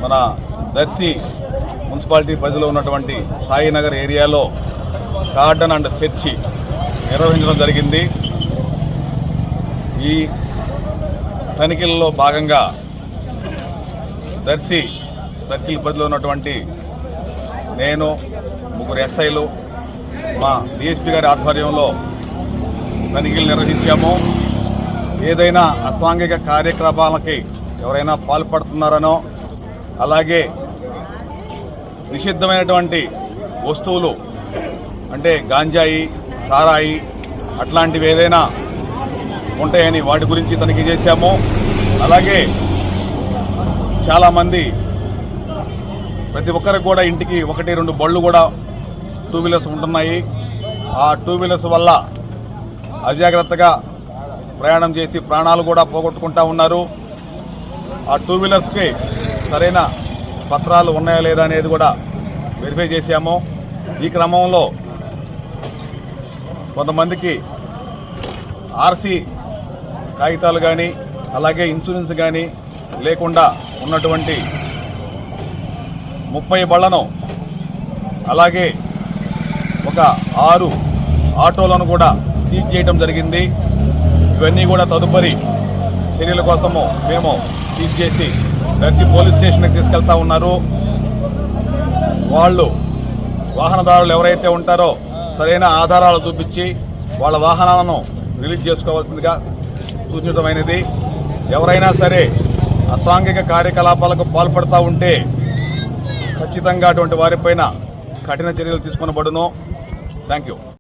మన దర్శి మున్సిపాలిటీ పరిధిలో ఉన్నటువంటి సాయినగర్ ఏరియాలో కార్డన్ అండ్ సెర్చి నిర్వహించడం జరిగింది. ఈ తనిఖీలలో భాగంగా దర్శి సర్కిల్ పరిధిలో ఉన్నటువంటి నేను, ముగ్గురు ఎస్ఐలు, మా డిఎస్పీ గారి ఆధ్వర్యంలో తనిఖీలు నిర్వహించాము. ఏదైనా అసాంఘిక కార్యక్రమాలకి ఎవరైనా పాల్పడుతున్నారనో, అలాగే నిషిద్ధమైనటువంటి వస్తువులు అంటే గాంజాయి, సారాయి అట్లాంటివి ఏదైనా ఉంటాయని వాటి గురించి తనిఖీ చేశాము. అలాగే చాలామంది ప్రతి ఒక్కరికి కూడా ఇంటికి 1-2 బళ్ళు కూడా 2 వీలర్స్ ఉంటున్నాయి. ఆ 2 వీలర్స్ వల్ల అజాగ్రత్తగా ప్రయాణం చేసి ప్రాణాలు కూడా పోగొట్టుకుంటా ఉన్నారు. ఆ 2 వీలర్స్కి సరైన పత్రాలు ఉన్నాయా లేదా అనేది కూడా వెరిఫై చేశాము. ఈ క్రమంలో కొంతమందికి ఆర్సీ కాగితాలు కానీ అలాగే ఇన్సూరెన్స్ కానీ లేకుండా ఉన్నటువంటి 30 బళ్లను అలాగే ఒక 6 ఆటోలను కూడా సీజ్ చేయడం జరిగింది. ఇవన్నీ కూడా తదుపరి చర్యల కోసము మేము సీజ్ చేసి దర్శి పోలీస్ స్టేషన్కి తీసుకెళ్తా ఉన్నారు. వాళ్ళు వాహనదారులు ఎవరైతే ఉంటారో సరైన ఆధారాలు చూపించి వాళ్ళ వాహనాలను రిలీజ్ చేసుకోవాల్సిందిగా సూచించడమైనది. ఎవరైనా సరే అసాంఘిక కార్యకలాపాలకు పాల్పడుతూ ఉంటే ఖచ్చితంగా అటువంటి వారిపైన కఠిన చర్యలు తీసుకొనబడును. Thank you.